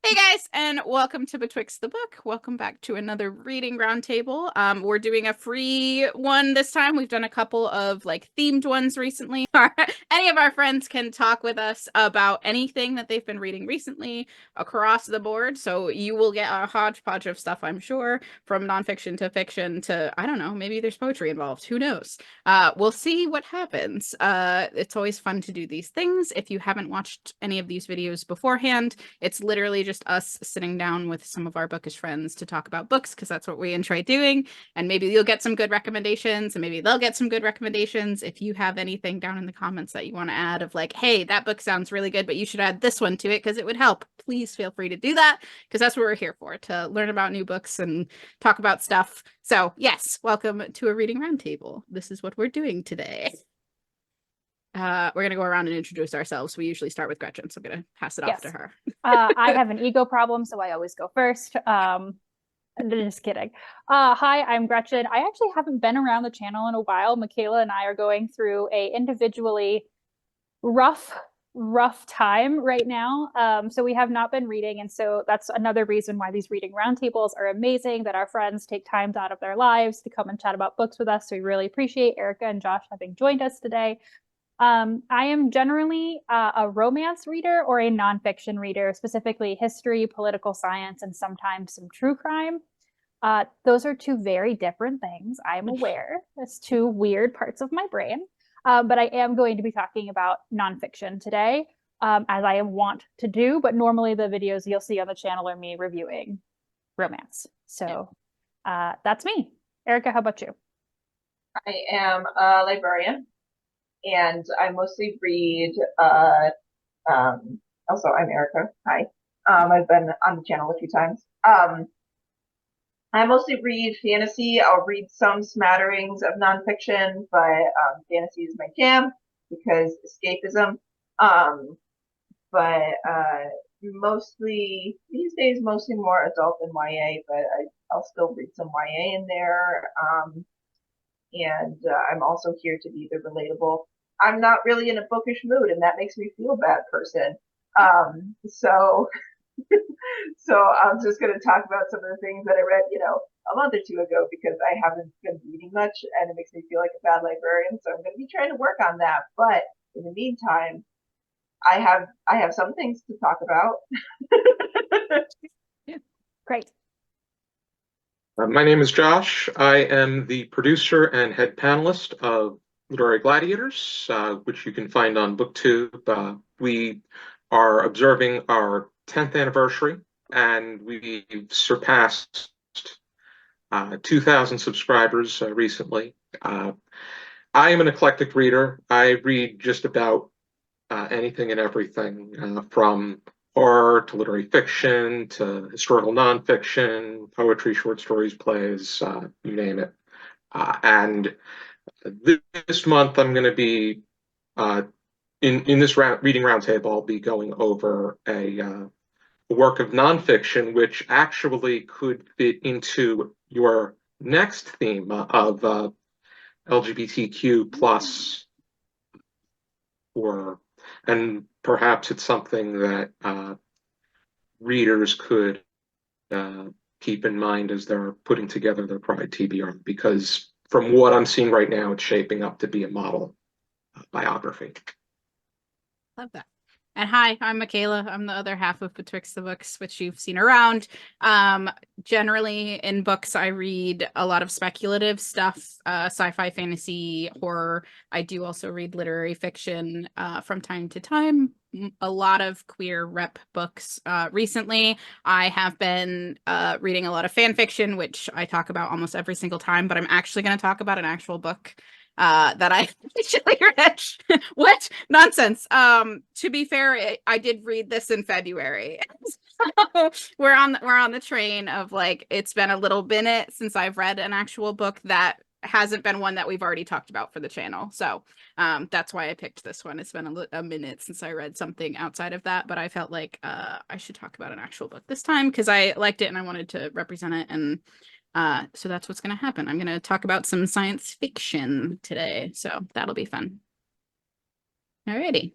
Hey guys, and welcome to Betwixt the Book. Welcome back to another reading roundtable. We're doing a free one this time. We've done a couple of themed ones recently. Any of our friends can talk with us about anything that they've been reading recently across the board. So you will get a hodgepodge of stuff, I'm sure, from nonfiction to fiction to, I don't know, maybe there's poetry involved. Who knows? We'll see what happens. It's always fun to do these things. If you haven't watched any of these videos beforehand, it's literally just us sitting down with some of our bookish friends to talk about books because that's what we enjoy doing. And maybe you'll get some good recommendations and maybe they'll get some good recommendations. If you have anything down in the comments that you want to add of hey, that book sounds really good, but you should add this one to it because it would help, please feel free to do that because that's what we're here for, to learn about new books and talk about stuff. So yes, welcome to a reading roundtable. This is what we're doing today. We're going to go around and introduce ourselves. We usually start with Gretchen, so I'm going to pass it off to her. I have an ego problem, so I always go first. Just kidding. Hi, I'm Gretchen. I actually haven't been around the channel in a while. Michaela and I are going through a individually rough time right now. So we have not been reading, and so that's another reason why these reading roundtables are amazing, that our friends take time out of their lives to come and chat about books with us. So we really appreciate Erica and Josh having joined us today. I am generally a romance reader or a nonfiction reader, specifically history, political science, and sometimes some true crime. Those are two very different things. I'm aware. That's two weird parts of my brain. But I am going to be talking about nonfiction today, as I want to do. But normally the videos you'll see on the channel are me reviewing romance. So that's me. Erica, how about you? I am a librarian, and I mostly read. Also, I'm Erica. Hi. I've been on the channel a few times. I mostly read fantasy. I'll read some smatterings of nonfiction, but fantasy is my jam because escapism. But mostly these days, mostly more adult than YA, but I'll still read some YA in there. And I'm also here to be the relatable. I'm not really in a bookish mood, and that makes me feel a bad person. So I'm just going to talk about some of the things that I read, a month or two ago because I haven't been reading much, and it makes me feel like a bad librarian. So I'm going to be trying to work on that. But in the meantime, I have some things to talk about. Yeah. Great. My name is Josh. I am the producer and head panelist of Literary Gladiators, which you can find on BookTube. We are observing our 10th anniversary, and we've surpassed 2,000 subscribers recently. I am an eclectic reader. I read just about anything and everything, from horror to literary fiction to historical nonfiction, poetry, short stories, plays, you name it. And this month I'm going to be in this reading roundtable. I'll be going over a work of nonfiction which actually could fit into your next theme of LGBTQ plus, and perhaps it's something that readers could keep in mind as they're putting together their Pride TBR, because from what I'm seeing right now, it's shaping up to be a model biography. Love that. And hi, I'm Michaela. I'm the other half of Betwixt the Books, which you've seen around. Generally in books, I read a lot of speculative stuff, sci-fi, fantasy, horror. I do also read literary fiction from time to time. A lot of queer rep books. Recently, I have been reading a lot of fan fiction, which I talk about almost every single time, but I'm actually going to talk about an actual book that I actually read. What nonsense. To be fair, I did read this in February. So we're on the train of it's been a little minute since I've read an actual book that hasn't been one that we've already talked about for the channel. So that's why I picked this one. It's been a minute since I read something outside of that, but I felt like I should talk about an actual book this time because I liked it and I wanted to represent it. And so that's what's going to happen. I'm going to talk about some science fiction today, so that'll be fun. Alrighty.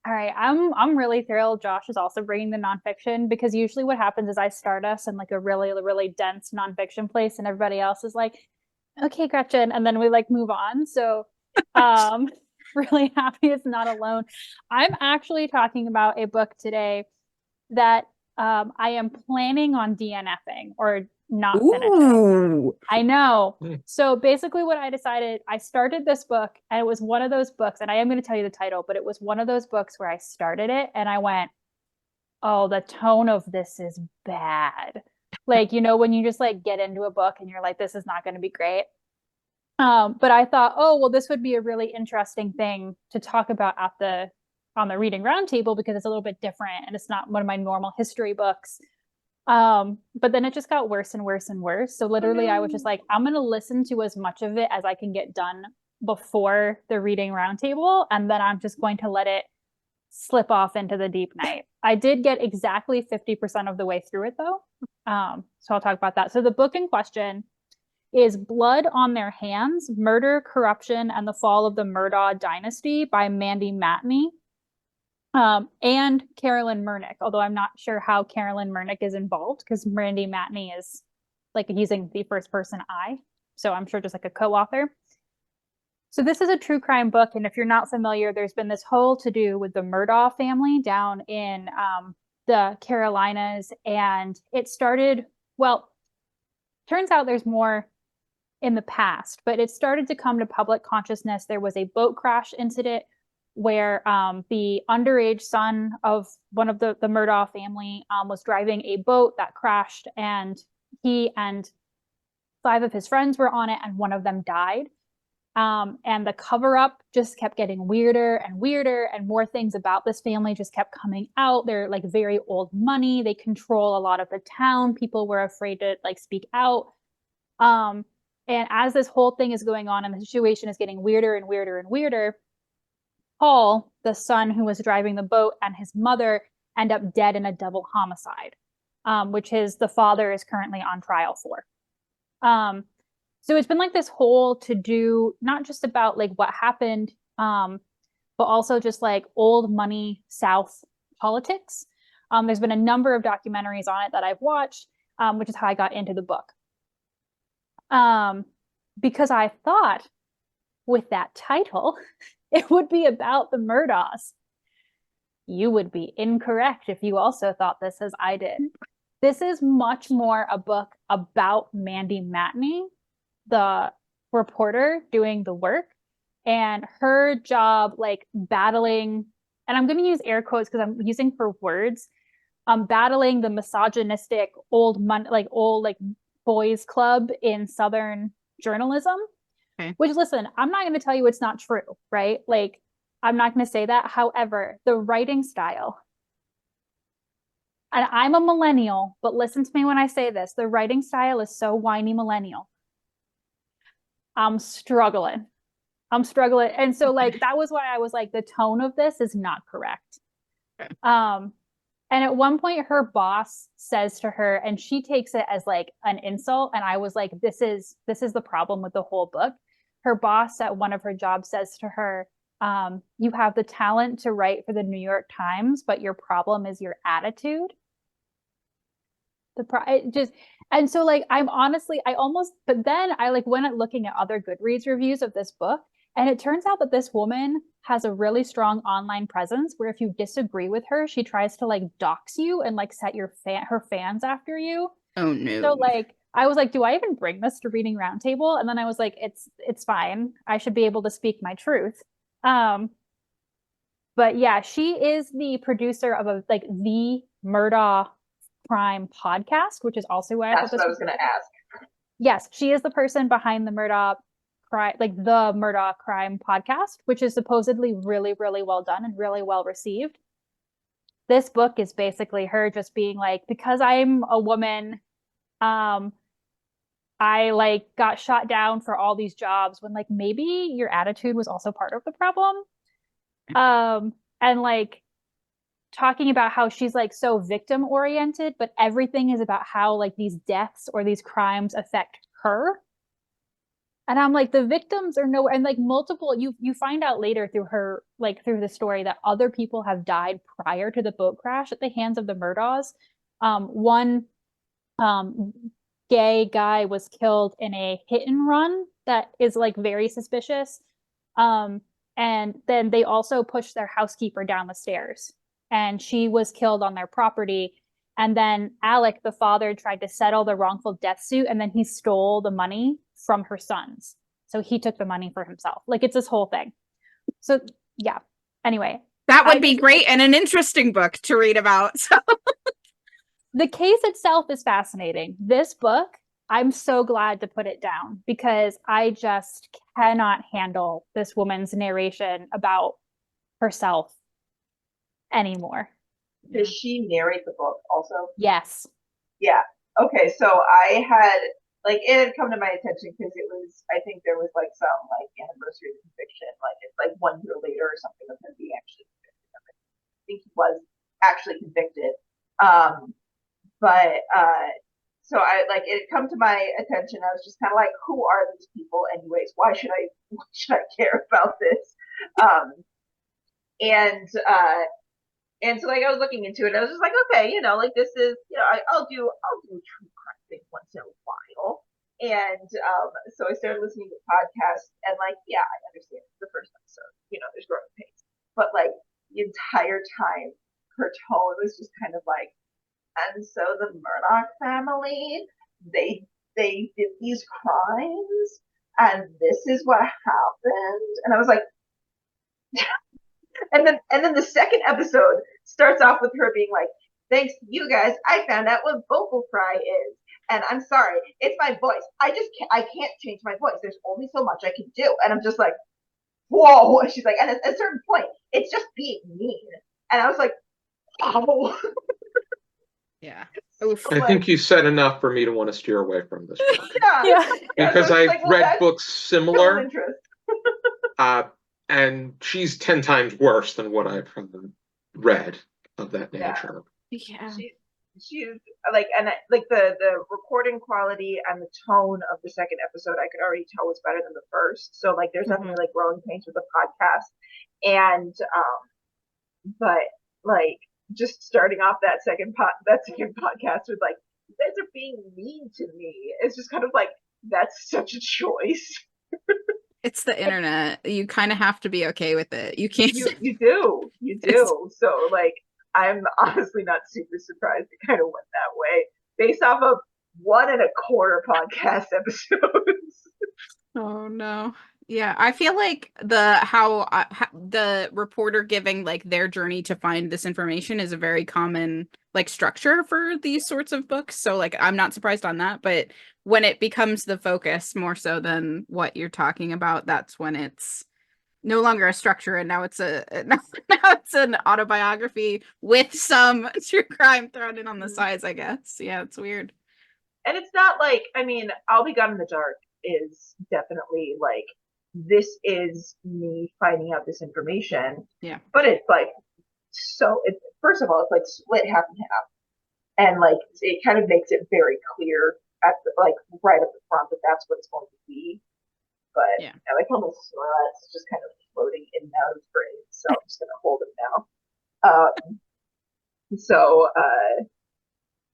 All right, I'm really thrilled Josh is also bringing the nonfiction, because usually what happens is I start us in like a really, really dense nonfiction place and everybody else is like, okay, Gretchen, and then we like move on. So um really happy it's not alone. I'm actually talking about a book today that I am planning on DNFing or not finishing. Ooh. I know. Hmm. So basically, what I decided, I started this book, and it was one of those books, and I am going to tell you the title, but it was one of those books where I started it and I went, oh, the tone of this is bad. Like, you know, when you just like get into a book and you're like, this is not going to be great. But I thought, oh, well, this would be a really interesting thing to talk about at the on the reading roundtable, because it's a little bit different and it's not one of my normal history books. But then it just got worse and worse and worse. So literally I was just like, I'm gonna listen to as much of it as I can get done before the reading roundtable, and then I'm just going to let it slip off into the deep night. I did get exactly 50% of the way through it though. So I'll talk about that. So the book in question is Blood on Their Hands: Murder, Corruption, and the Fall of the Murdaugh Dynasty by Mandy Matney. And Carolyn Murnick, although I'm not sure how Carolyn Murnick is involved, because Mandy Matney is like using the first person I, so I'm sure just like a co-author. So this is a true crime book, and if you're not familiar, there's been this whole to-do with the Murdaugh family down in the Carolinas, and it started, well, turns out there's more in the past, but it started to come to public consciousness. There was a boat crash incident where the underage son of one of the Murdaugh family was driving a boat that crashed, and he and 5 of his friends were on it, and one of them died. And the cover up just kept getting weirder and weirder, and more things about this family just kept coming out. They're like very old money. They control a lot of the town. People were afraid to like speak out. And as this whole thing is going on and the situation is getting weirder and weirder and weirder, Paul, the son who was driving the boat, and his mother end up dead in a double homicide, which the father is currently on trial for. So it's been like this whole to-do, not just about like what happened, but also just like old money South politics. There's been a number of documentaries on it that I've watched, which is how I got into the book. Because I thought with that title, it would be about the Murdaughs. You would be incorrect if you also thought this as I did. This is much more a book about Mandy Matney, the reporter doing the work, and her job like battling, and I'm going to use air quotes because I'm using for words, battling the misogynistic old boys club in Southern journalism. Okay. Which, listen, I'm not going to tell you it's not true, right? Like, I'm not going to say that. However, the writing style, and I'm a millennial, but listen to me when I say this, the writing style is so whiny millennial. I'm struggling. And so like, that was why I was like, the tone of this is not correct. Okay. And at one point her boss says to her, and she takes it as like an insult. And I was like, this is the problem with the whole book. Her boss at one of her jobs says to her, you have the talent to write for the New York Times, but your problem is your attitude. And so like, I like went at looking at other Goodreads reviews of this book, and it turns out that this woman has a really strong online presence where if you disagree with her, she tries to like dox you and like set her fans after you. Oh no. So like, I was like, do I even bring this to Reading Roundtable? And then I was like, it's fine. I should be able to speak my truth. But yeah, she is the producer of the Murdaugh Crime podcast, which is also why That's what I was going to ask. Yes, she is the person behind the Murdaugh Crime, like the Murdaugh Crime podcast, which is supposedly really, really well done and really well received. This book is basically her just being like, because I'm a woman, I like got shot down for all these jobs when like maybe your attitude was also part of the problem. And like talking about how she's like so victim oriented, but everything is about how like these deaths or these crimes affect her. And I'm like, the victims are nowhere, and like multiple, you find out later through her, like through the story, that other people have died prior to the boat crash at the hands of the Murdaws. One gay guy was killed in a hit and run that is like very suspicious. And then they also pushed their housekeeper down the stairs, and she was killed on their property. And then Alec, the father, tried to settle the wrongful death suit, and then he stole the money from her sons. So he took the money for himself. Like, it's this whole thing. So yeah. Anyway, that would be great and an interesting book to read about. So. The case itself is fascinating. This book, I'm so glad to put it down, because I just cannot handle this woman's narration about herself anymore. Does she narrate the book also? Yes. Yeah. Okay, so I had, like, it had come to my attention because it was, I think there was like some like anniversary of conviction, like it's like 1 year later or something of him being actually convicted of it. I think he was actually convicted. But so I, like, it had come to my attention. I was just kind of like, who are these people anyways? Why should I care about this? And so like I was looking into it, and I was just like, okay, you know, like this is, you know, I'll do a true crime thing once in a while. And so I started listening to podcasts, and like, yeah, I understand the first episode, you know, there's growing pains, but like the entire time, her tone was just kind of like, and so the Murdoch family, they did these crimes, and this is what happened. And I was like, and then the second episode starts off with her being like, thanks to you guys, I found out what vocal fry is. And I'm sorry, it's my voice. I can't change my voice. There's only so much I can do. And I'm just like, whoa. And she's like, and at a certain point, it's just being mean. And I was like, oh. Yeah. Oof. I think you said enough for me to want to steer away from this book. Yeah. Because so I've like, well, read books similar, interest. and she's 10 times worse than what I've read of that nature. Yeah. She's like, and like the recording quality and the tone of the second episode, I could already tell was better than the first. So like, there's definitely like growing pains with the podcast, and but like just starting off that second podcast with like, you guys are being mean to me. It's just kind of like, that's such a choice. It's the internet. You kind of have to be okay with it. You can't. You do. So like, I'm honestly not super surprised it kind of went that way based off of 1.25 podcast episodes. Oh no. Yeah, I feel like the reporter giving like their journey to find this information is a very common like structure for these sorts of books. So like I'm not surprised on that, but when it becomes the focus more so than what you're talking about, that's when it's no longer a structure, and now it's now it's an autobiography with some true crime thrown in on the sides, I guess. Yeah, it's weird. And it's not like, I mean, I'll Be Gone in the Dark is definitely like, this is me finding out this information. Yeah. But it's like, so it, first of all, it's like split half and half. And like, it kind of makes it very clear at the, like right up the front that that's what it's going to be. But yeah, like almost it's just kind of floating in and out of the brain. So I'm just gonna hold it now.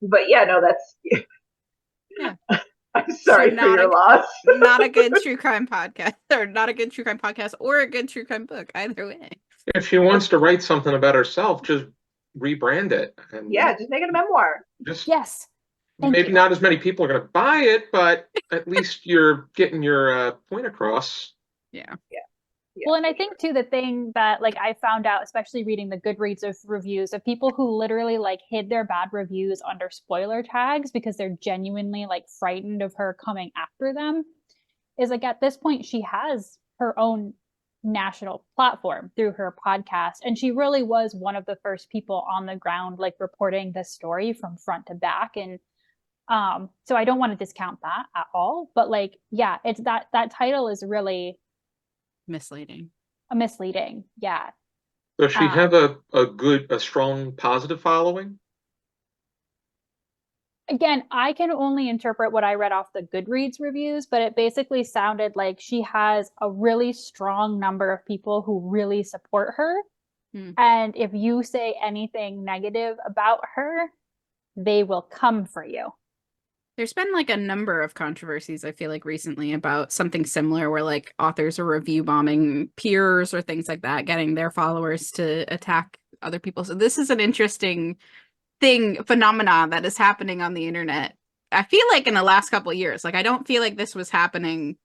But yeah, no, that's yeah. I'm sorry for your loss. Not a good true crime podcast, or not a good true crime podcast, or a good true crime book. Either way. If she wants to write something about herself, just rebrand it. And just make it a memoir. Yes. Maybe not as many people are going to buy it, but at least you're getting your point across. Yeah. Well, and I think too, the thing that like I found out, especially reading the Goodreads of reviews of people who literally like hid their bad reviews under spoiler tags because they're genuinely like frightened of her coming after them, is like at this point she has her own national platform through her podcast, and she really was one of the first people on the ground like reporting this story from front to back. And so I don't want to discount that at all, but like, yeah, it's that title is really misleading. Yeah. Does she have a strong positive following? Again, I can only interpret what I read off the Goodreads reviews, but it basically sounded like she has a really strong number of people who really support her. And if you say anything negative about her, they will come for you. There's been like a number of controversies, I feel like, recently about something similar where like authors are review bombing peers or things like that, getting their followers to attack other people. So this is an interesting phenomenon that is happening on the internet. I feel like in the last couple of years, like I don't feel like this was happening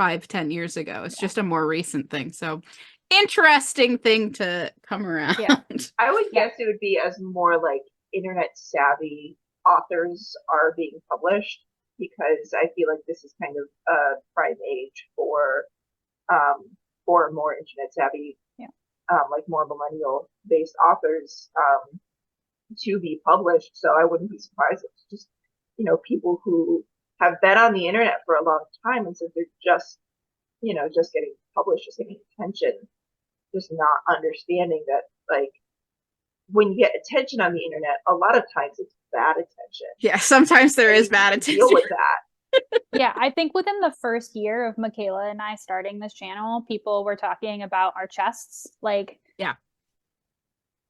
5-10 years ago. It's just a more recent thing. So interesting thing to come around. Yeah. I would guess it would be as more like internet savvy authors are being published, because I feel like this is kind of a prime age for more internet savvy, like more millennial based authors to be published. So I wouldn't be surprised if it's just, people who have been on the internet for a long time, and so they're just, just getting published, just getting attention, just not understanding that, like, when you get attention on the internet, a lot of times it's bad attention. Yeah, sometimes there is bad attention. Deal with that. Yeah, I think within the first year of Michaela and I starting this channel, people were talking about our chests. Like, yeah,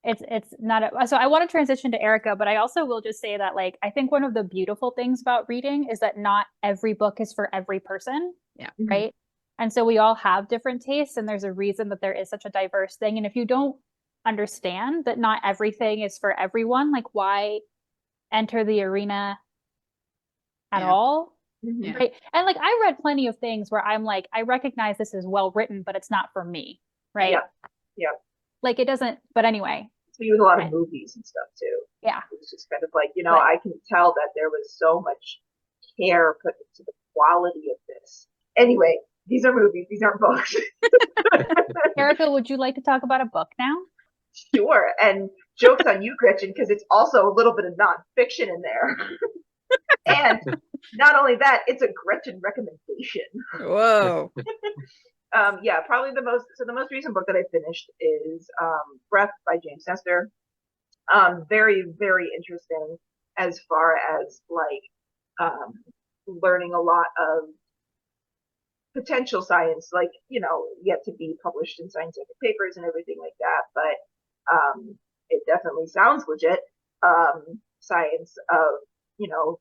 it's not so I want to transition to Erica, but I also will just say that, like, I think one of the beautiful things about reading is that not every book is for every person. Yeah. Right. And so we all have different tastes, and there's a reason that there is such a diverse thing. And if you don't understand that not everything is for everyone, like, why enter the arena at all? Yeah. Right. And like, I read plenty of things where I'm like, I recognize this is well written, but it's not for me. Right. Yeah. Like, it doesn't, but anyway. So you have a lot of movies and stuff too. Yeah. It's just kind of like, I can tell that there was so much care put into the quality of this. Anyway, these are movies, these aren't books. Erica, would you like to talk about a book now? Sure. And joke's on you, Gretchen, because it's also a little bit of nonfiction in there. And not only that, it's a Gretchen recommendation. Whoa. Probably the most recent book that I finished is Breath by James Nestor. Very, very interesting as far as like learning a lot of potential science, like, yet to be published in scientific papers and everything like that. But it definitely sounds legit. Science of,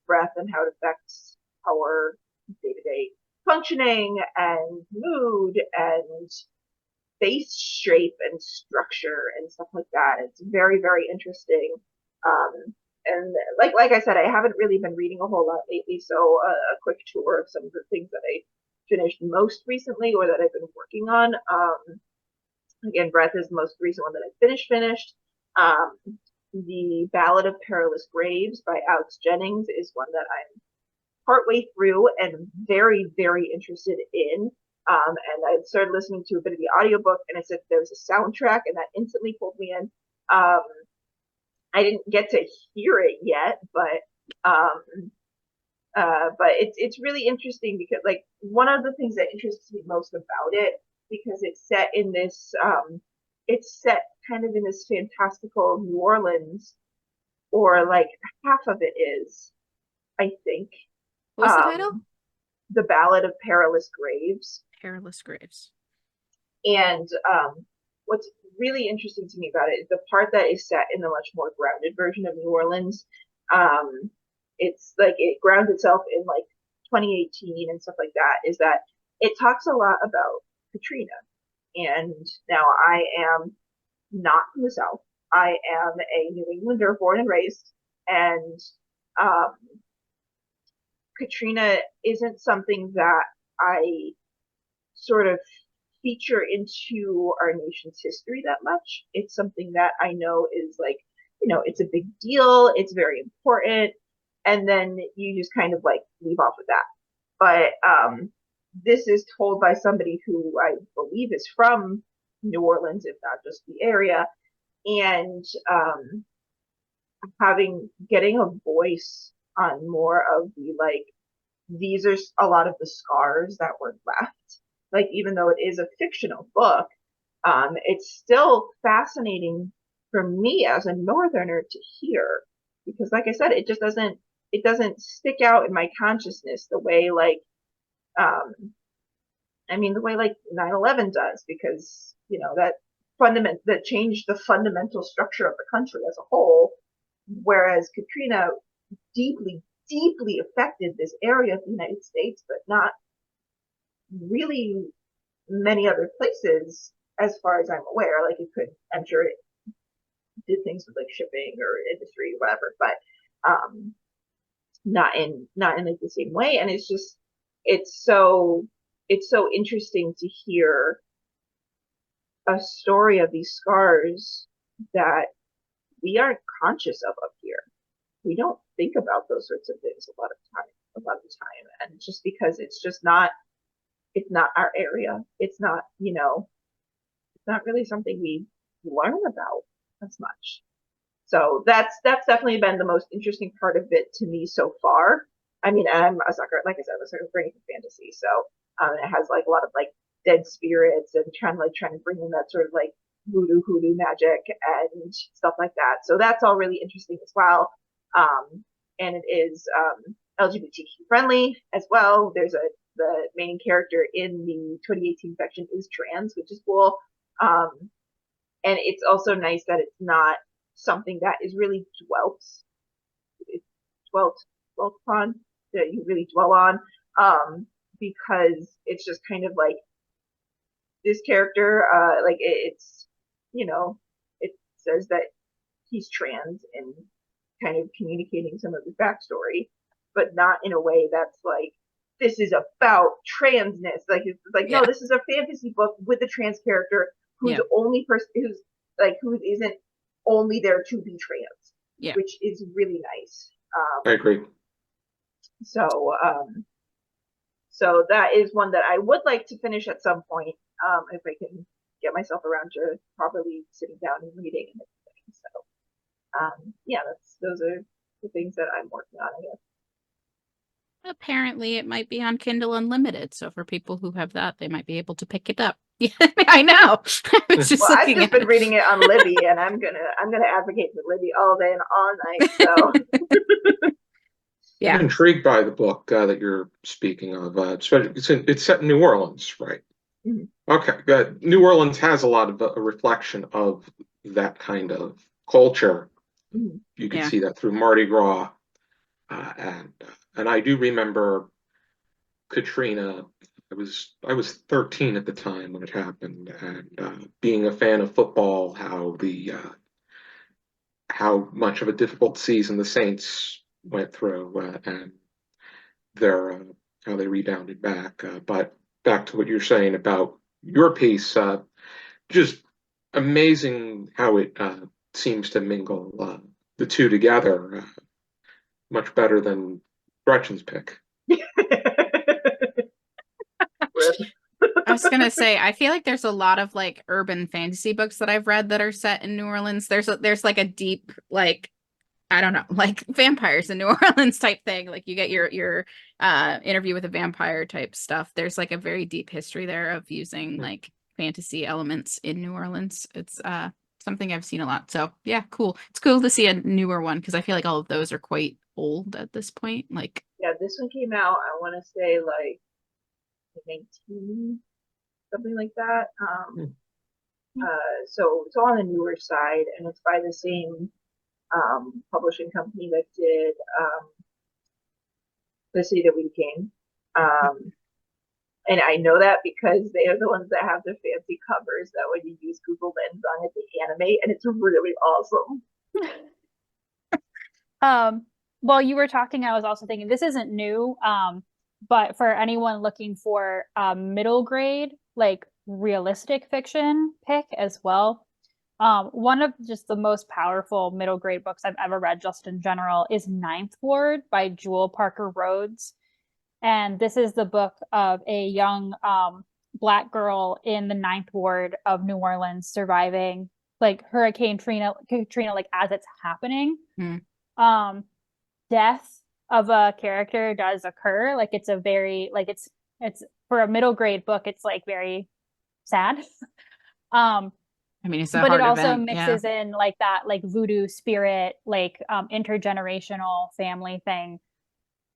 breath and how it affects our day-to-day functioning and mood and face shape and structure and stuff like that. It's very, very interesting. And like I said, I haven't really been reading a whole lot lately, so a quick tour of some of the things that I finished most recently or that I've been working on. Again, Breath is the most recent one that I finished. The Ballad of Perilous Graves by Alex Jennings is one that I'm partway through and very, very interested in. And I started listening to a bit of the audiobook, and I said there was a soundtrack, and that instantly pulled me in. I didn't get to hear it yet, but it's really interesting because, like, one of the things that interests me most about it, because it's set in this kind of in this fantastical New Orleans, or like half of it is, I think. What's the title? The Ballad of Perilous Graves. Perilous Graves. And what's really interesting to me about it is the part that is set in the much more grounded version of New Orleans. It's like it grounds itself in like 2018 and stuff like that, is that it talks a lot about Katrina. And now I am not from the South. I am a New Englander born and raised, and Katrina isn't something that I sort of feature into our nation's history that much. It's something that I know is like, it's a big deal, it's very important, and then you just kind of like leave off with that. But this is told by somebody who I believe is from New Orleans, if not just the area, and getting a voice on more of the, like, these are a lot of the scars that were left. Like, even though it is a fictional book, it's still fascinating for me as a Northerner to hear, because, like I said, it just doesn't stick out in my consciousness the way like the way like 9/11 does, because that changed the fundamental structure of the country as a whole, whereas Katrina deeply, deeply affected this area of the United States, but not really many other places as far as I'm aware. Like, I'm sure it did things with like shipping or industry or whatever, but not in like the same way. And it's so interesting to hear a story of these scars that we aren't conscious of up here. We don't think about those sorts of things a lot of the time, and just because it's not our area. It's not it's not really something we learn about as much. So that's definitely been the most interesting part of it to me so far. I mean, I'm a sucker, like I said, I'm a sucker for anything fantasy. So it has like a lot of like dead spirits and trying to bring in that sort of like voodoo hoodoo magic and stuff like that. So that's all really interesting as well. And it is LGBTQ friendly as well. The main character in the 2018 section is trans, which is cool. And it's also nice that it's not something that is really dwelt upon, that you really dwell on, because it's just kind of like this character, like it's it says that he's trans and kind of communicating some of his backstory, but not in a way that's like, this is about transness. Like, it's like, no, this is a fantasy book with a trans character who's only person who isn't only there to be trans, which is really nice. I agree. So that is one that I would like to finish at some point, if I can get myself around to properly sitting down and reading and everything. So those are the things that I'm working on, I guess. Apparently, it might be on Kindle Unlimited, so for people who have that, they might be able to pick it up. Yeah, I know. I was just I've just been reading it on Libby, and I'm gonna advocate for Libby all day and all night. So yeah, I'm intrigued by the book that you're speaking of. It's set in New Orleans, right? Mm-hmm. Okay, New Orleans has a lot of a reflection of that kind of culture. Mm-hmm. You can see that through Mardi Gras, and I do remember Katrina. I was 13 at the time when it happened, and being a fan of football, how much of a difficult season the Saints went through, and their how they rebounded back. But back to what you're saying about your piece, just amazing how it seems to mingle the two together, much better than Gretchen's pick. I was gonna say, I feel like there's a lot of like urban fantasy books that I've read that are set in New Orleans. There's like a deep, like, I don't know, like vampires in New Orleans type thing. Like you get your Interview with a Vampire type stuff. There's like a very deep history there of using like fantasy elements in New Orleans. It's something I've seen a lot. So yeah, cool. It's cool to see a newer one because I feel like all of those are quite old at this point. Like, yeah, this one came out, I want to say like 19, something like that. So it's on the newer side, and it's by the same publishing company that did The City That We Became. And I know that because they are the ones that have the fancy covers that when you use Google Lens on it, they animate, and it's really awesome. While you were talking, I was also thinking this isn't new, but for anyone looking for middle grade, like realistic fiction pick as well, one of just the most powerful middle grade books I've ever read just in general is Ninth Ward by Jewel Parker Rhodes. And this is the book of a young Black girl in the Ninth Ward of New Orleans surviving like Hurricane Katrina like as it's happening. Death of a character does occur. Like it's a very like it's for a middle grade book, it's like very sad. I mean, it's a but hard it also event. Yeah. mixes in like that like voodoo spirit, like intergenerational family thing.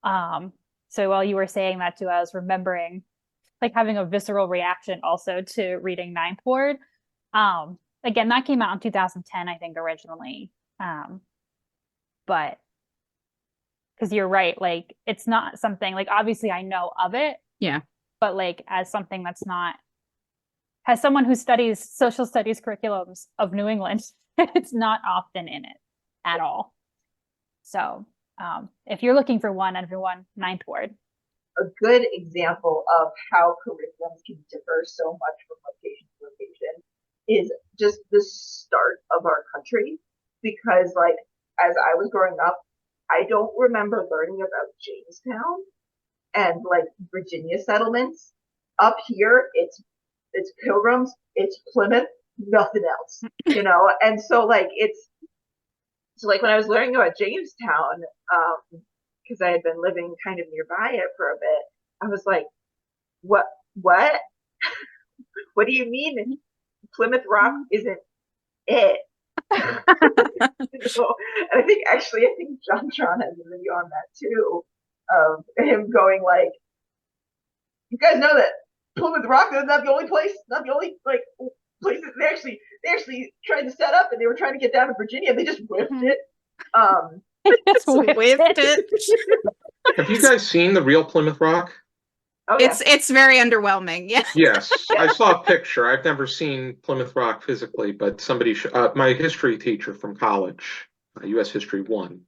So while you were saying that too, I was remembering like having a visceral reaction also to reading Ninth Ward. Again, that came out in 2010, I think, originally. But because you're right, like it's not something like obviously I know of it, Yeah. but like as something that's not, as someone who studies social studies curriculums of New England, it's not often in it at all. So if you're looking for one, everyone, Ninth Ward. A good example of how curriculums can differ so much from location to location is just the start of our country. Because, like, as I was growing up, I don't remember learning about Jamestown and like Virginia settlements. Up here, it's Pilgrims, it's Plymouth, nothing else, you know. And so, like, when I was learning about Jamestown, because I had been living kind of nearby it for a bit, I was like, what? What do you mean Plymouth Rock isn't it? And I think John has a video on that too, of him going like, you guys know that Plymouth Rock is not the only place, not the only like places they actually tried to set up, and they were trying to get down to Virginia, and they just whipped it. Just whipped it. Have you guys seen the real Plymouth Rock? Oh, yeah. It's very underwhelming. Yeah. Yes, I saw a picture. I've never seen Plymouth Rock physically, but somebody, my history teacher from college, U.S. History 1,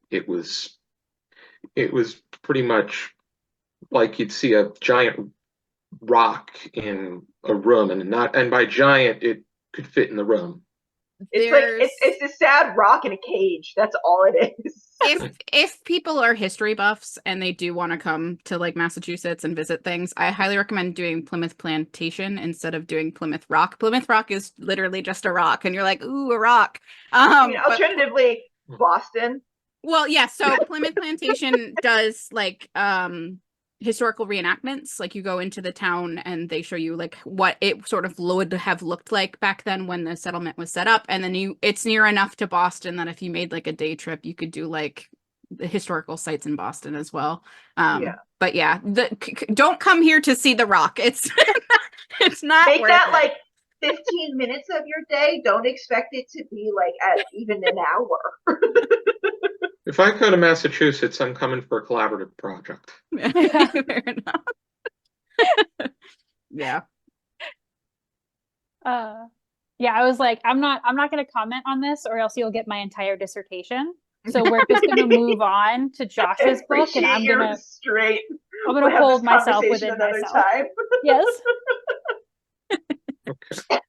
it was pretty much like you'd see a giant rock in a room, and by giant, it could fit in the room. It's like it's a sad rock in a cage. That's all it is. If people are history buffs and they do want to come to like Massachusetts and visit things, I highly recommend doing Plymouth Plantation instead of doing Plymouth Rock. Plymouth Rock is literally just a rock, and you're like, ooh, a rock. I mean, alternatively, Boston. Well, yeah. So Plymouth Plantation does like historical reenactments. Like you go into the town and they show you like what it sort of would have looked like back then when the settlement was set up, and then it's near enough to Boston that if you made like a day trip, you could do like the historical sites in Boston as well. Yeah. But yeah, don't come here to see the Rock. It's it's not make worth that it. like 15 minutes of your day. Don't expect it to be like at even an hour. If I go to Massachusetts, I'm coming for a collaborative project. Fair enough. Yeah. Yeah, I was like, I'm not going to comment on this, or else you'll get my entire dissertation. So we're just going to move on to Josh's book, and I'm going to hold myself within myself. Time. Yes. Okay.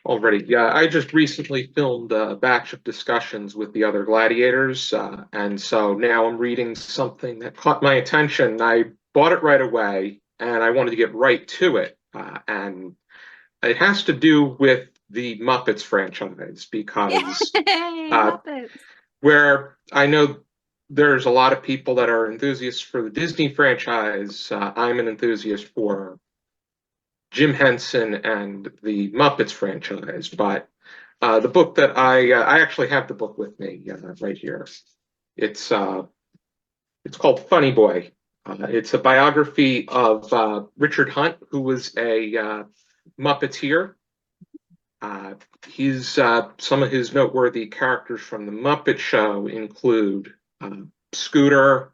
Already, yeah. I just recently filmed a batch of discussions with the other gladiators, and so now I'm reading something that caught my attention. I bought it right away, and I wanted to get right to it, and it has to do with the Muppets franchise, because Muppets. where I know there's a lot of people that are enthusiasts for the Disney franchise, I'm an enthusiast for Jim Henson and the Muppets franchise. But the book that I actually have the book with me right here. It's called Funny Boy. It's a biography of Richard Hunt, who was a Muppeteer. Some of his noteworthy characters from the Muppet Show include Scooter,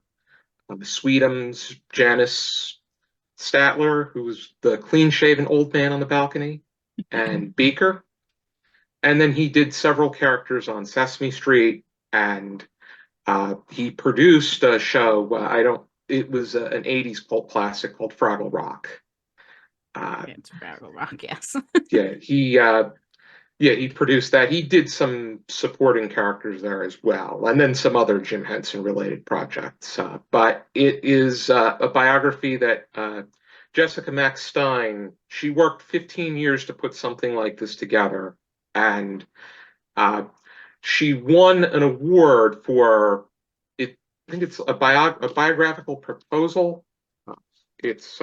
the Sweetums, Janice Statler, who was the clean-shaven old man on the balcony, and Beaker. And then he did several characters on Sesame Street, and he produced a show. It was an '80s cult classic called Fraggle Rock. It's Fraggle Rock, yes. He produced that. He did some supporting characters there as well, and then some other Jim Henson related projects. But it is a biography that Jessica Mack Stein, she worked 15 years to put something like this together, and she won an award for it. I think it's a biographical proposal. It's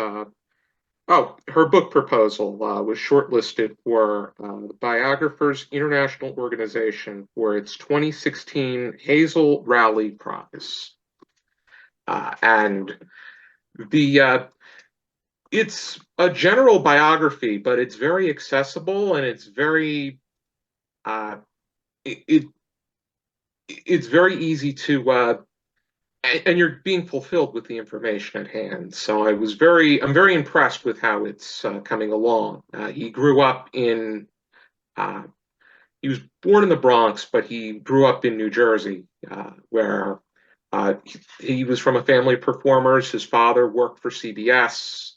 Oh, her book proposal was shortlisted for the Biographers International Organization for its 2016 Hazel Rowley Prize. And the it's a general biography, but it's very accessible and it's very it it's very easy to and you're being fulfilled with the information at hand. So I'm very impressed with how it's coming along. He grew up in uh, he was born in the Bronx, but he grew up in New Jersey, where he was from a family of performers. His father worked for CBS.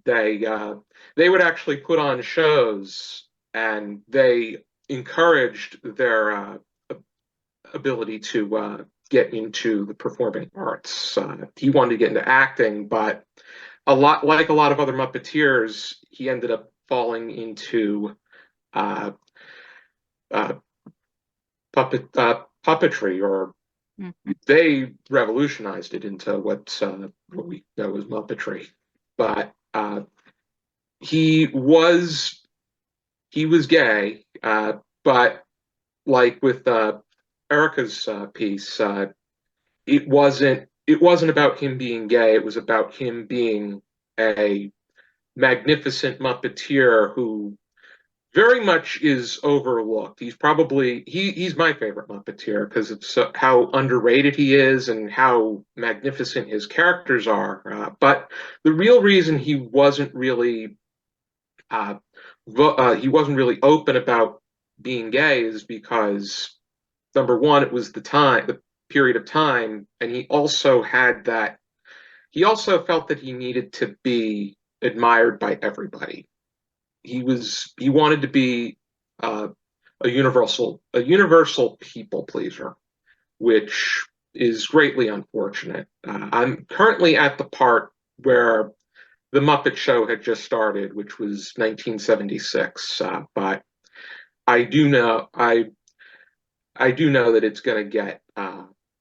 They uh, they would actually put on shows, and they encouraged their ability to get into the performing arts. He wanted to get into acting, but a lot of other Muppeteers, he ended up falling into uh, uh, puppetry, or they revolutionized it into what we know as Muppetry. But he was he was gay, but like with Erica's piece, it wasn't about him being gay. It was about him being a magnificent Muppeteer who very much is overlooked. He's my favorite Muppeteer because of how underrated he is and how magnificent his characters are. But the real reason uh, he wasn't really open about being gay is because number one, it was the period of time, and he also felt that he needed to be admired by everybody. He wanted to be uh, a universal people pleaser, which is greatly unfortunate. I'm currently at the part where the Muppet Show had just started, which was 1976. But I do know I do know that it's going to get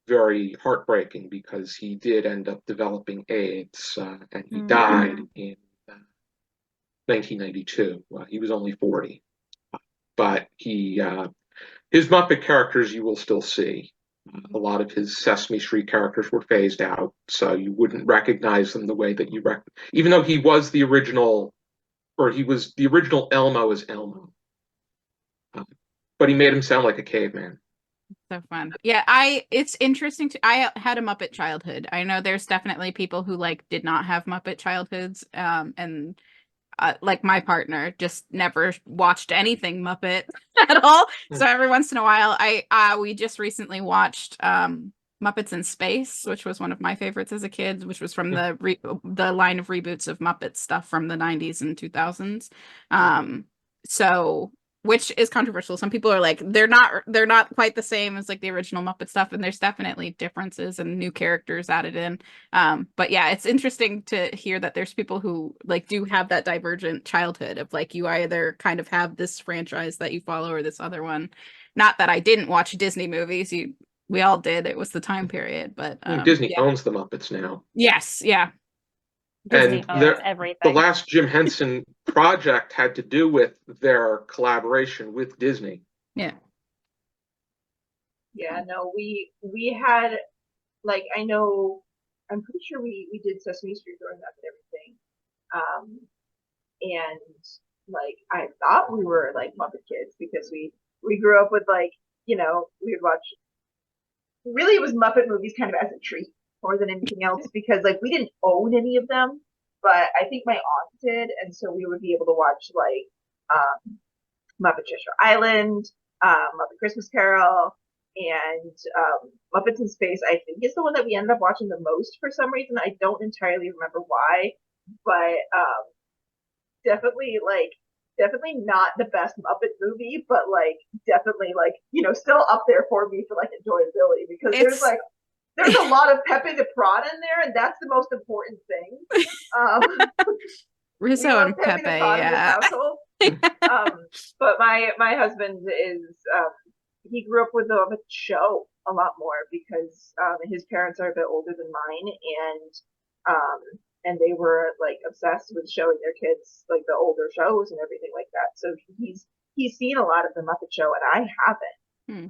very heartbreaking because he did end up developing AIDS, and he died in 1992. He was only 40, but his Muppet characters you will still see. A lot of his Sesame Street characters were phased out, so you wouldn't recognize them the way that even though he was the original, or he was the original Elmo as Elmo, but he made him sound like a caveman. So fun. Yeah, it's interesting I had a Muppet childhood. I know there's definitely people who like did not have Muppet childhoods, and like my partner just never watched anything Muppet at all. So every once in a while, we just recently watched Muppets in Space, which was one of my favorites as a kid, which was from the line of reboots of Muppet stuff from the 90s and 2000s. So which is controversial. Some people are like they're not quite the same as like the original Muppet stuff, and there's definitely differences and new characters added in. But yeah, it's interesting to hear that there's people who like do have that divergent childhood of like you either kind of have this franchise that you follow or this other one. Not that I didn't watch Disney movies. We all did. It was the time period, but Disney yeah. owns the Muppets now. Yes, yeah. Disney And owns everything. the last Jim Henson project had to do with their collaboration with Disney. Yeah. Yeah, no, we had like I know I'm pretty sure we did Sesame Street growing up and everything. And like I thought we were like Muppet kids because we grew up with like, we would watch really it was Muppet movies kind of as a treat more than anything else because like we didn't own any of them, but I think my aunt did, and so we would be able to watch like Muppet Treasure Island, Muppet Christmas Carol, and Muppets in Space. I think is the one that we ended up watching the most for some reason. I don't entirely remember why, but definitely definitely not the best Muppet movie, but like definitely like still up there for me for like enjoyability because there's a lot of Pepe the Prod in there, and that's the most important thing. Rizzo and Pepe, yeah. But my husband is he grew up with the show a lot more because his parents are a bit older than mine, and and they were like obsessed with showing their kids like the older shows and everything like that. So he's seen a lot of the Muppet Show, and I haven't.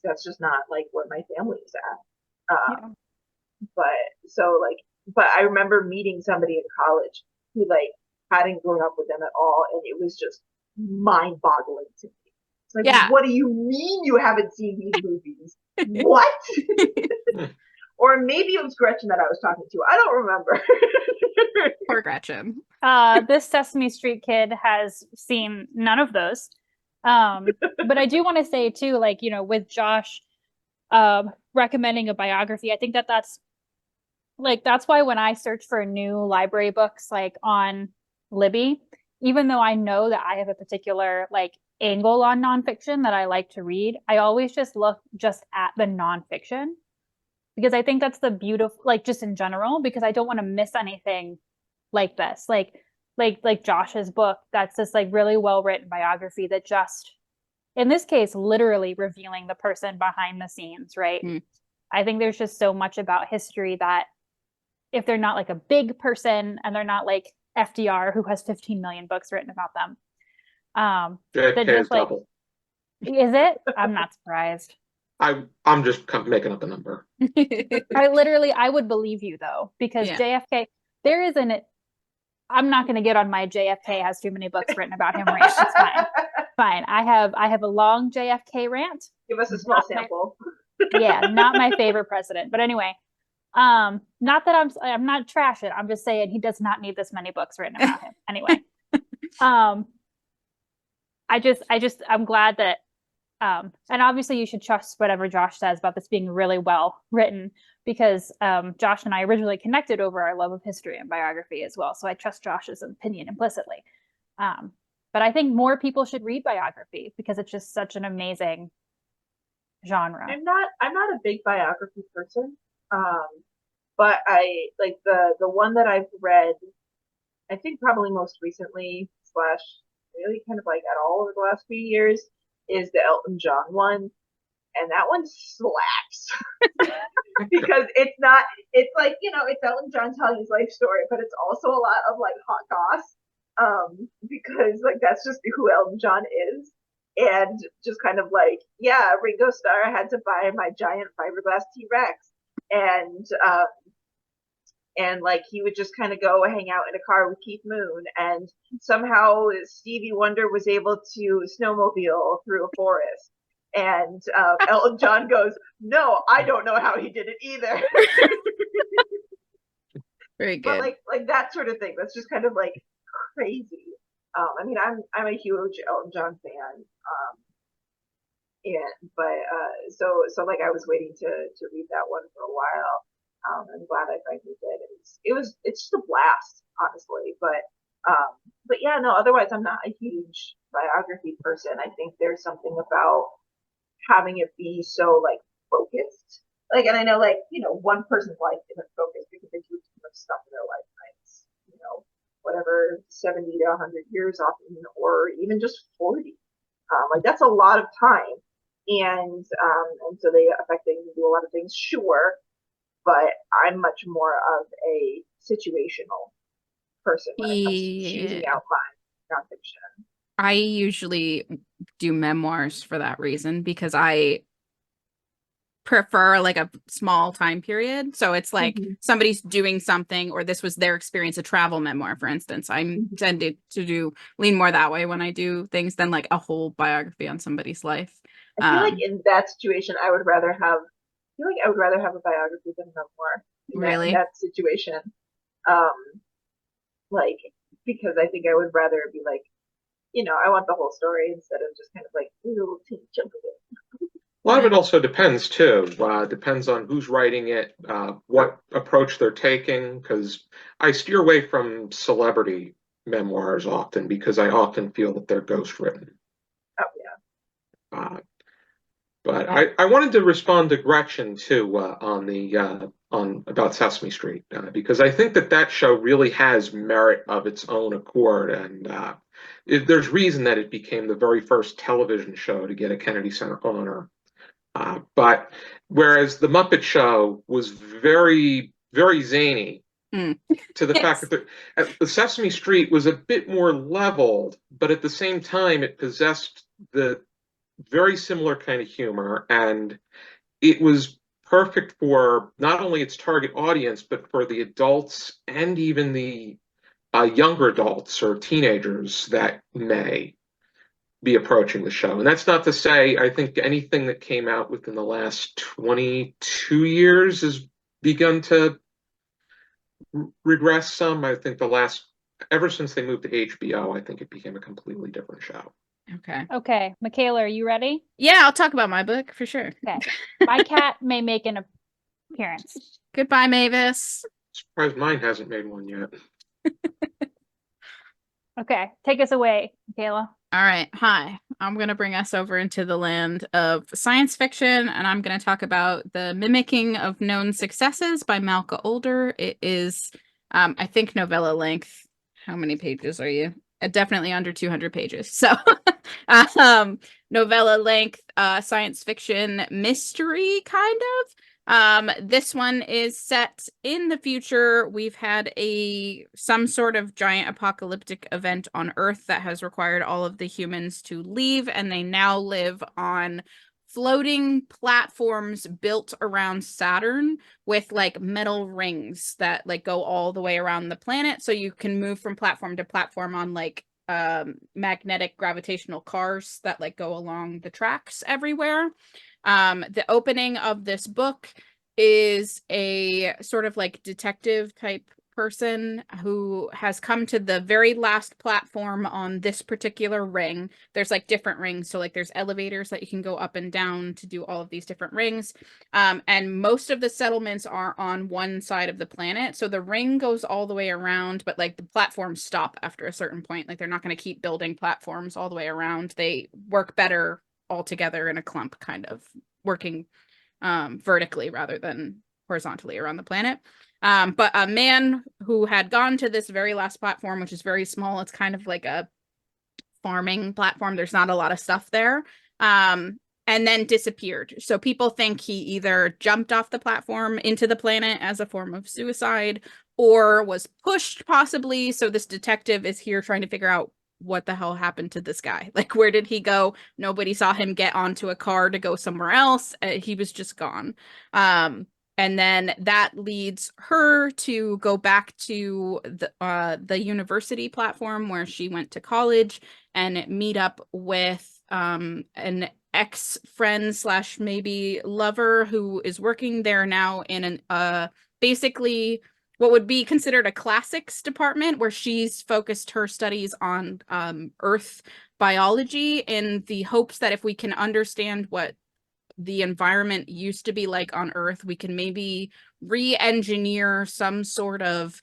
That's just not like where my family is at. Yeah. But I remember meeting somebody in college who like hadn't grown up with them at all, and it was just mind-boggling to me. It's like, Yeah. What do you mean you haven't seen these movies? What? Or maybe it was Gretchen that I was talking to. I don't remember. Poor Gretchen. This Sesame Street kid has seen none of those. But I do want to say too, like, you know, with Josh recommending a biography, I think that's why when I search for new library books like on Libby, even though I know that I have a particular like angle on nonfiction that I like to read, I always just look just at the nonfiction, because I think that's the beautiful, like just in general, because I don't want to miss anything like this. Like Josh's book, that's this like really well written biography that just, in this case, literally revealing the person behind the scenes, right? I think there's just so much about history that if they're not like a big person and they're not like FDR, who has 15 million books written about them, JFK just is like, double. is it? I'm not surprised. I'm just making up a number. I would believe you though, because JFK, there isn't. I'm not going to get on my JFK has too many books written about him rant. It's fine. I have a long JFK rant. Give us a small sample. Not my favorite president, but anyway. Not that I'm not trashing. I'm just saying he does not need this many books written about him. Anyway. I'm glad that and obviously you should trust whatever Josh says about this being really well written, because Josh and I originally connected over our love of history and biography as well. So I trust Josh's opinion implicitly. But I think more people should read biography because it's just such an amazing genre. I'm not a big biography person. But I like the one that I've read, I think probably most recently / really kind of like at all over the last few years, is the Elton John one. And that one slaps. Because it's like, you know, it's Elton John telling his life story, but it's also a lot of like hot goss. Because like that's just who Elton John is. And just kind of like, yeah, Ringo Starr had to buy my giant fiberglass T-Rex. And like he would just kind of go hang out in a car with Keith Moon, and somehow Stevie Wonder was able to snowmobile through a forest. And Elton John goes, "No, I don't know how he did it either." Very good. But like that sort of thing. That's just kind of like crazy. I mean, I'm a huge Elton John fan. So like I was waiting to read that one for a while. I'm glad I finally did. It's just a blast, honestly. But yeah, no. Otherwise, I'm not a huge biography person. I think there's something about having it be so like focused. Like, and I know like, you know, one person's life isn't focused because they do too much stuff in their lifetimes. You know, whatever 70 to 100 years often, or even just 40. Like that's a lot of time, and so they effectively do a lot of things. Sure. But I'm much more of a situational person when it comes to choosing out my nonfiction. I usually do memoirs for that reason, because I prefer like a small time period. So it's like somebody's doing something, or this was their experience, a travel memoir, for instance. I'm tended to lean more that way when I do things than like a whole biography on somebody's life. I feel like in that situation, I would rather have a biography than a memoir. Really? In that situation. Like, because I think I would rather be like, you know, I want the whole story instead of just kind of like a little teeny chunk of it. A lot of it also depends too. Depends on who's writing it, what approach they're taking. Because I steer away from celebrity memoirs often, because I often feel that they're ghostwritten. Oh yeah. But I wanted to respond to Gretchen too on about Sesame Street, because I think that show really has merit of its own accord, and there's reason that it became the very first television show to get a Kennedy Center honor. But whereas the Muppet Show was very, very zany, to the fact that the Sesame Street was a bit more leveled, but at the same time, it possessed the very similar kind of humor, and it was perfect for not only its target audience, but for the adults and even the younger adults or teenagers that may be approaching the show. And that's not to say I think anything that came out within the last 22 years has begun to regress some. I think ever since they moved to HBO, I think it became a completely different show. Okay. Okay, Michaela, are you ready? Yeah, I'll talk about my book for sure. Okay. My cat may make an appearance. Goodbye, Mavis. Surprised mine hasn't made one yet. Okay, take us away, Michaela. All right. Hi. I'm going to bring us over into the land of science fiction, and I'm going to talk about The Mimicking of Known Successes by Malka Older. It is, I think, novella length. How many pages are you? Definitely under 200 pages. So, novella length, science fiction mystery, kind of. This one is set in the future. We've had some sort of giant apocalyptic event on Earth that has required all of the humans to leave, and they now live on floating platforms built around Saturn with like metal rings that like go all the way around the planet, so you can move from platform to platform on like magnetic gravitational cars that like go along the tracks everywhere. The opening of this book is a sort of like detective type person who has come to the very last platform on this particular ring. There's like different rings. So like there's elevators that you can go up and down to do all of these different rings. And most of the settlements are on one side of the planet. So the ring goes all the way around, but like the platforms stop after a certain point. Like they're not going to keep building platforms all the way around. They work better all together in a clump, kind of working vertically rather than horizontally around the planet. But a man who had gone to this very last platform, which is very small, it's kind of like a farming platform. There's not a lot of stuff there. And then disappeared. So people think he either jumped off the platform into the planet as a form of suicide or was pushed possibly. So this detective is here trying to figure out what the hell happened to this guy? Like, where did he go? Nobody saw him get onto a car to go somewhere else. He was just gone. And then that leads her to go back to the university platform where she went to college and meet up with an ex-friend / maybe lover who is working there now in an basically what would be considered a classics department, where she's focused her studies on Earth biology in the hopes that if we can understand what the environment used to be like on Earth, we can maybe re-engineer some sort of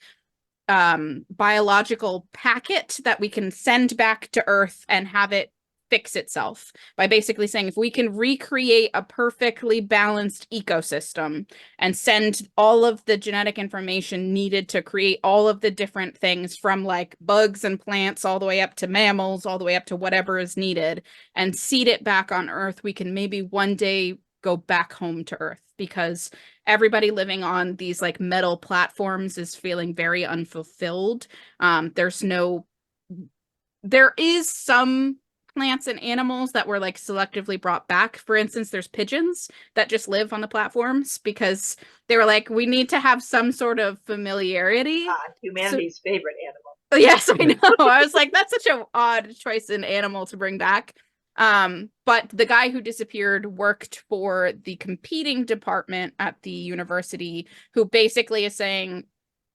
biological packet that we can send back to Earth and have it fix itself, by basically saying if we can recreate a perfectly balanced ecosystem and send all of the genetic information needed to create all of the different things from like bugs and plants all the way up to mammals, all the way up to whatever is needed, and seed it back on Earth, we can maybe one day go back home to Earth, because everybody living on these like metal platforms is feeling very unfulfilled. There is some plants and animals that were like selectively brought back. For instance, there's pigeons that just live on the platforms because they were like, we need to have some sort of familiarity. Humanity's favorite animal. Yes, I know. I was like, that's such an odd choice in animal to bring back. But the guy who disappeared worked for the competing department at the university, who basically is saying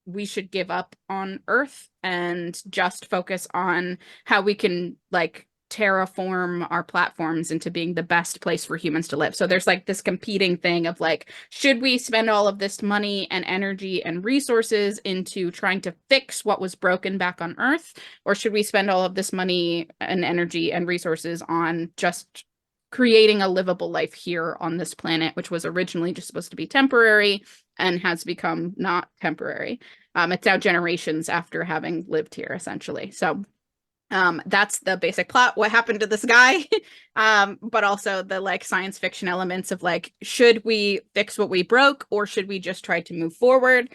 we should give up on Earth and just focus on how we can like terraform our platforms into being the best place for humans to live. So there's like this competing thing of like, should we spend all of this money and energy and resources into trying to fix what was broken back on Earth, or should we spend all of this money and energy and resources on just creating a livable life here on this planet, which was originally just supposed to be temporary and has become not temporary. It's now generations after having lived here, essentially. So That's the basic plot. What happened to this guy? But also the like science fiction elements of like, should we fix what we broke or should we just try to move forward?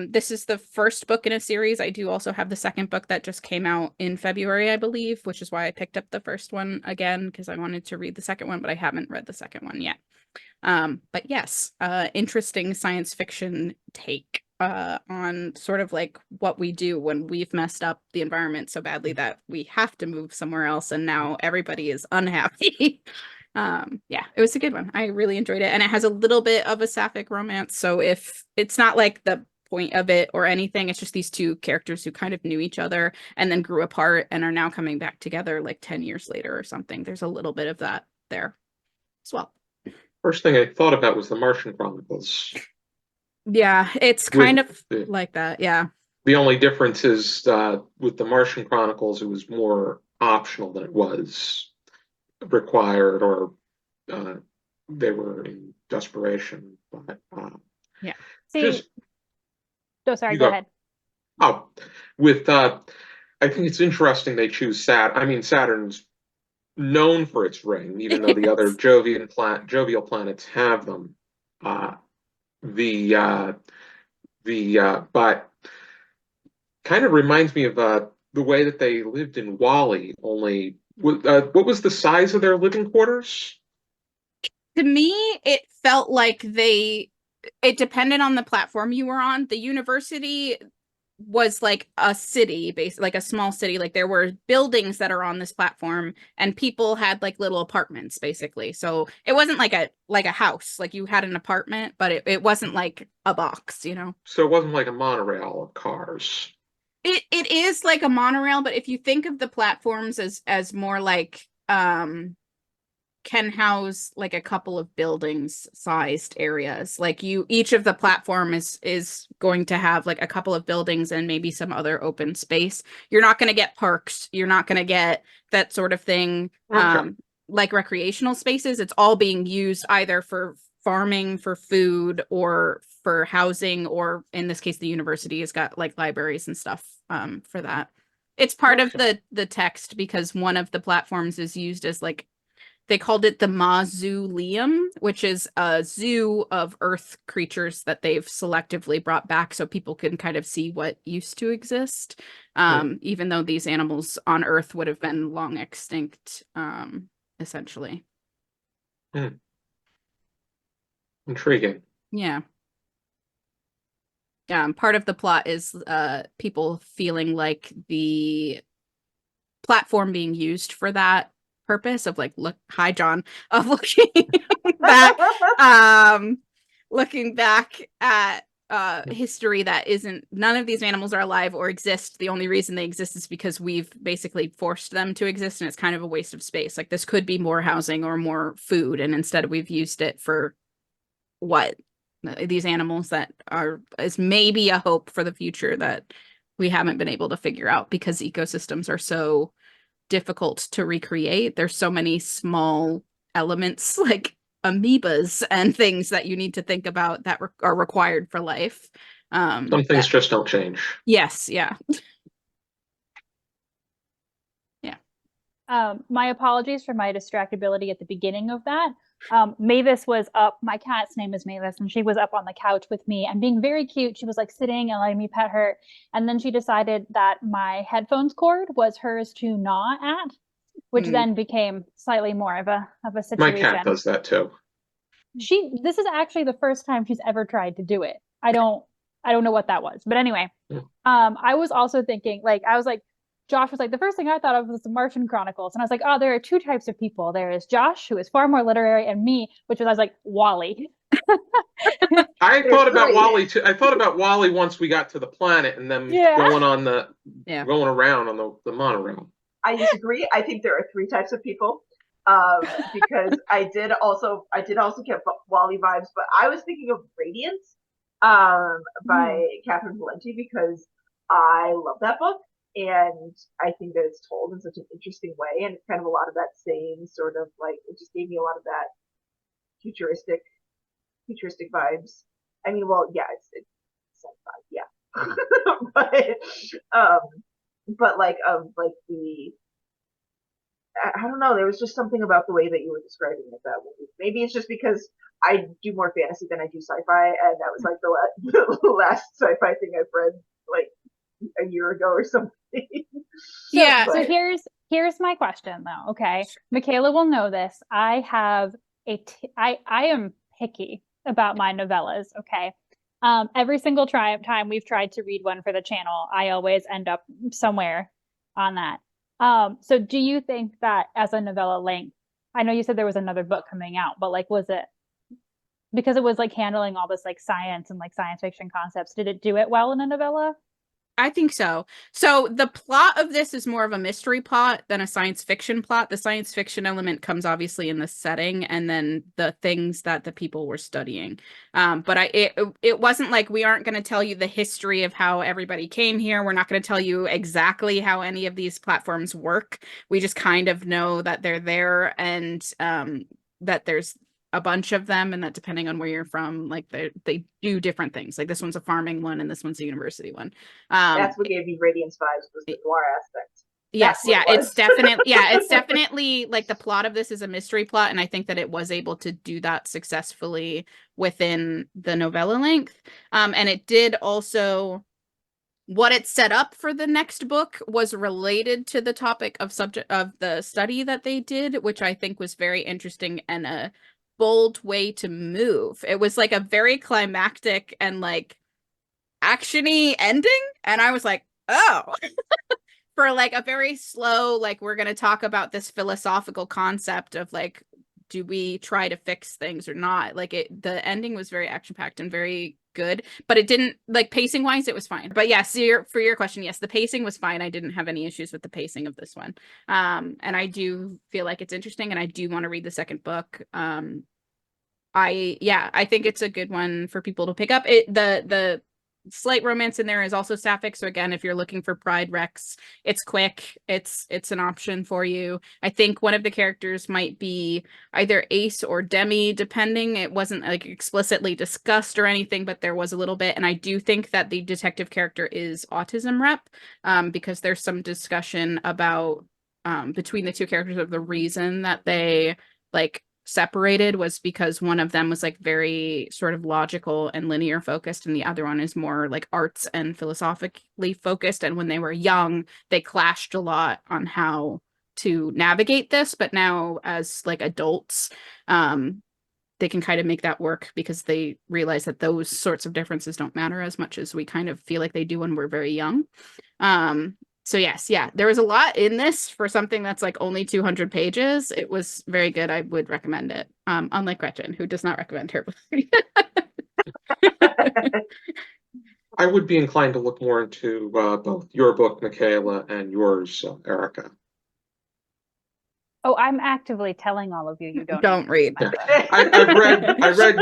This is the first book in a series. I do also have the second book that just came out in February, I believe, which is why I picked up the first one again because I wanted to read the second one, but I haven't read the second one yet. But yes, interesting science fiction take on sort of like what we do when we've messed up the environment so badly that we have to move somewhere else and now everybody is unhappy. Yeah, it was a good one. I really enjoyed it. And it has a little bit of a sapphic romance. So if it's not like the point of it or anything, it's just these two characters who kind of knew each other and then grew apart and are now coming back together like 10 years later or something. There's a little bit of that there as well. First thing I thought about was the Martian Chronicles. Yeah, it's kind of like that. Yeah. The only difference is with the Martian Chronicles, it was more optional than it was required, or they were in desperation. But yeah. See, just, oh, sorry, go ahead. Oh, with I think it's interesting they choose Saturn. I mean, Saturn's known for its ring, even though the other jovial planets have them. But kind of reminds me of the way that they lived in Wall-E. Only, what was the size of their living quarters? To me, it felt like it depended on the platform you were on. The university was like a city, basically like a small city. Like there were buildings that are on this platform and people had like little apartments basically. So it wasn't like a house, like you had an apartment, but it wasn't like a box, you know? So it wasn't like a monorail of cars. It is like a monorail, but if you think of the platforms as more like can house like a couple of buildings sized areas. Like each of the platform is going to have like a couple of buildings and maybe some other open space. You're not going to get parks. You're not going to get that sort of thing. Okay. Like recreational spaces. It's all being used either for farming, for food, or for housing, or in this case, the university has got like libraries and stuff for that. It's part of the text because one of the platforms is used as like they called it the mausoleum, which is a zoo of earth creatures that they've selectively brought back so people can kind of see what used to exist. Even though these animals on earth would have been long extinct, essentially. Intriguing. Yeah. Part of the plot is people feeling like the platform being used for that purpose of like hi John, of looking back looking back at history that isn't, none of these animals are alive or exist. The only reason they exist is because we've basically forced them to exist, and it's kind of a waste of space. Like this could be more housing or more food, and instead we've used it for what these animals that is maybe a hope for the future that we haven't been able to figure out because ecosystems are so difficult to recreate. There's so many small elements like amoebas and things that you need to think about that are required for life. Some things just don't change. Yes, yeah. My apologies for my distractibility at the beginning of that. Mavis was up, my cat's name is Mavis, and she was up on the couch with me and being very cute. She was like sitting and letting me pet her. And then she decided that my headphones cord was hers to gnaw at, which then became slightly more of a situation. My cat does that too. This is actually the first time she's ever tried to do it. I don't know what that was. But anyway, I was also thinking, like, I was like, Josh was like, the first thing I thought of was the Martian Chronicles. And I was like, oh, there are two types of people. There is Josh, who is far more literary, and me, which was, I was like, Wall-E. I thought about Wall-E too. I thought about Wall-E once we got to the planet and then going on going around on the monorail. I disagree. I think there are three types of people. Because I did also get Wall-E vibes, but I was thinking of Radiance by Catherine Valenti because I love that book. And I think that it's told in such an interesting way, and it's kind of a lot of that same sort of like, it just gave me a lot of that futuristic vibes. I mean, well, yeah, it's sci-fi, yeah, but but like of like the I don't know. There was just something about the way that you were describing it that way. Maybe it's just because I do more fantasy than I do sci-fi, and that was like the last sci-fi thing I've read like a year ago or something. Yeah. So But here's my question though. Okay, Michaela will know this. I am picky about my novellas. Okay, every single time we've tried to read one for the channel, I always end up somewhere on that. So do you think that as a novella length, I know you said there was another book coming out, but like, was it because it was like handling all this like science and like science fiction concepts? Did it do it well in a novella? I think so. So the plot of this is more of a mystery plot than a science fiction plot. The science fiction element comes obviously in the setting and then the things that the people were studying. But it wasn't like we aren't going to tell you the history of how everybody came here. We're not going to tell you exactly how any of these platforms work. We just kind of know that they're there and that there's a bunch of them and that depending on where you're from, like they do different things. Like this one's a farming one and this one's a university one. that's what gave me Radiance vibes was the noir aspect. Yes, That's what yeah, it was. it's definitely like the plot of this is a mystery plot, and I think that it was able to do that successfully within the novella length. And it did also what it set up for the next book was related to the topic of subject of the study that they did, which I think was very interesting and a bold way to move. It was like a very climactic and like actiony ending, and I was like, oh. For like a very slow, like we're going to talk about this philosophical concept of like, do we try to fix things or not? Like the ending was very action packed and very good, but it didn't like pacing wise, it was fine. But yes, for your question, yes, the pacing was fine. I didn't have any issues with the pacing of this one. And I do feel like it's interesting and I do want to read the second book. I think it's a good one for people to pick up. The slight romance in there is also sapphic, so again, if you're looking for Pride Rex, it's quick, it's an option for you. I think one of the characters might be either Ace or Demi, depending. It wasn't like explicitly discussed or anything, but there was a little bit, and I do think that the detective character is autism rep, because there's some discussion about between the two characters of the reason that they like separated was because one of them was like very sort of logical and linear focused and the other one is more like arts and philosophically focused, and when they were young they clashed a lot on how to navigate this, but now as like adults they can kind of make that work because they realize that those sorts of differences don't matter as much as we kind of feel like they do when we're very young. So yes, yeah, there was a lot in this for something that's like only 200 pages. It was very good. I would recommend it. Unlike Gretchen, who does not recommend her book. I would be inclined to look more into both your book, Michaela, and yours, Erica. Oh, I'm actively telling all of you you Don't read. Yeah. I read.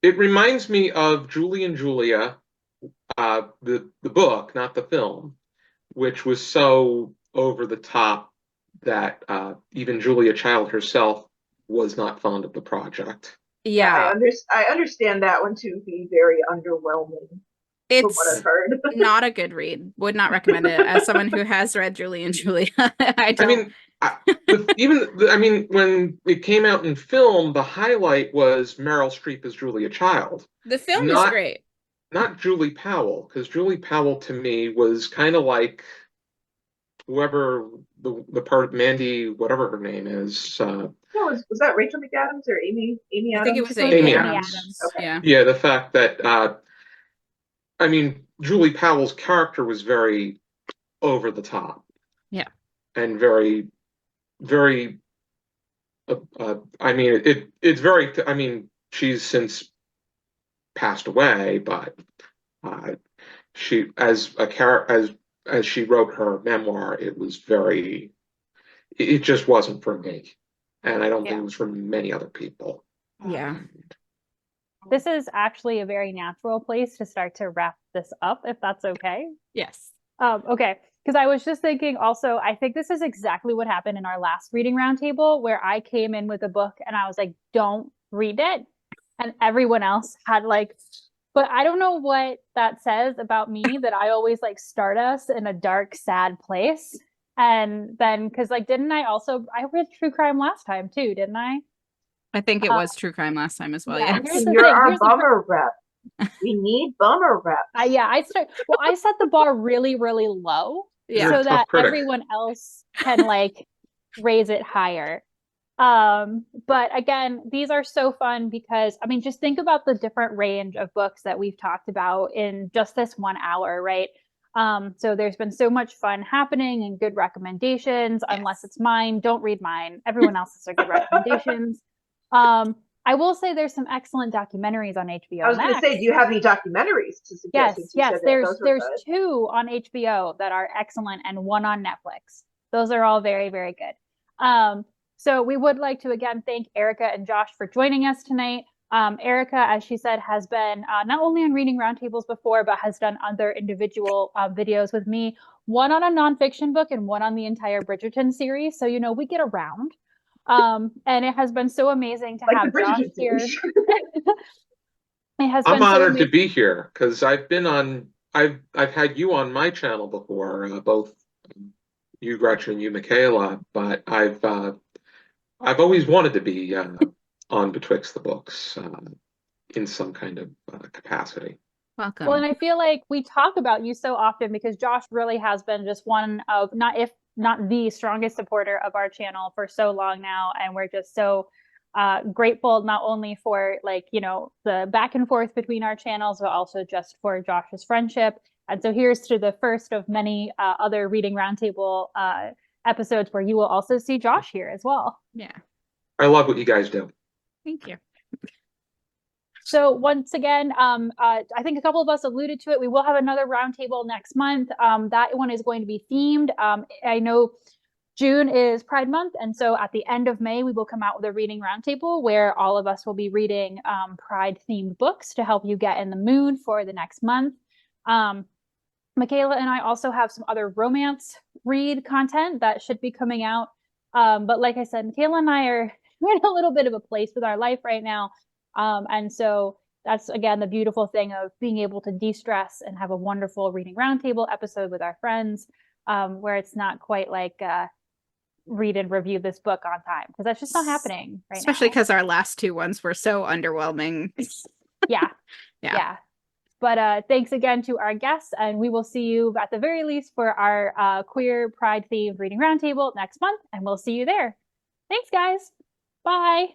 It reminds me of Julie and Julia, the book, not the film, which was so over the top that even Julia Child herself was not fond of the project. Yeah, I understand that one to be very underwhelming from what it's I've heard. not a good read. Would not recommend it as someone who has read Julie and Julia. I don't. I mean, when it came out in film, the highlight was Meryl Streep as Julia Child. The film is Not great. not Julie Powell, because Julie Powell to me was kind of like whoever the part Mandy, whatever her name is. Was that Rachel McAdams or Amy I think it Adams? was Amy Amy Adams. Adams. Okay. Yeah. Yeah, the fact that I mean, Julie Powell's character was very over the top. Yeah. And very, very. I mean, it's very. I mean, she's since passed away, but she as a character as she wrote her memoir, it was very. It just wasn't for me, and I don't think Yeah. it was for many other people. Yeah. This is actually a very natural place to start to wrap this up, if that's okay. Yes. Okay, because I was just thinking also, I think this is exactly what happened in our last reading roundtable where I came in with a book and I was like, don't read it. And everyone else had like But I don't know what that says about me that I always like start us in a dark, sad place. And then, because like, didn't I read true crime last time too, didn't I? I think it was true crime last time as well. yeah, Yeah. here's the You're thing. our Here's the bummer rep. We need bummer reps. I set the bar really, really low Yeah. so Tough that critic. everyone else can like raise it higher. But again, these are so fun because I mean, just think about the different range of books that we've talked about in just this 1 hour, right? So there's been so much fun happening and good recommendations. Yes. Unless it's mine, don't read mine. Everyone else's are good recommendations. I will say there's some excellent documentaries on HBO I was going to Max. say, do you have any documentaries to suggest? Yes, since you yes. said that There's those were good? 2 on HBO that are excellent and 1 on Netflix. Those are all very, very good. So we would like to again thank Erica and Josh for joining us tonight. Erica, as she said, has been not only on Reading Roundtables before, but has done other individual videos with me, one on a nonfiction book and one on the entire Bridgerton series. So, you know, we get around. And it has been so amazing to Like have the Josh Bridgerton here. series. It has I'm been so honored to amazing. be here because I've had you on my channel before, both you, Gretchen, and you, Michaela, but I've always wanted to be on Betwixt the Books in some kind of capacity. Welcome. Well, and I feel like we talk about you so often because Josh really has been just one of, not the strongest supporter of our channel for so long now. And we're just so grateful not only for like, you know, the back and forth between our channels, but also just for Josh's friendship. And so here's to the first of many other Reading Roundtable episodes where you will also see Josh here as well. Yeah. I love what you guys do. Thank you. So once again, I think a couple of us alluded to it. We will have another roundtable next month. That one is going to be themed. I know June is Pride Month, and so at the end of May, we will come out with a reading roundtable where all of us will be reading Pride-themed books to help you get in the mood for the next month. Michaela and I also have some other romance read content that should be coming out. But like I said, Michaela and I are in a little bit of a place with our life right now. And so that's, again, the beautiful thing of being able to de-stress and have a wonderful reading roundtable episode with our friends, where it's not quite like read and review this book on time, because that's just not happening right Especially now. because our last 2 ones were so underwhelming. Yeah. Yeah. Yeah. But thanks again to our guests, and we will see you at the very least for our queer Pride themed reading roundtable next month, and we'll see you there. Thanks, guys. Bye.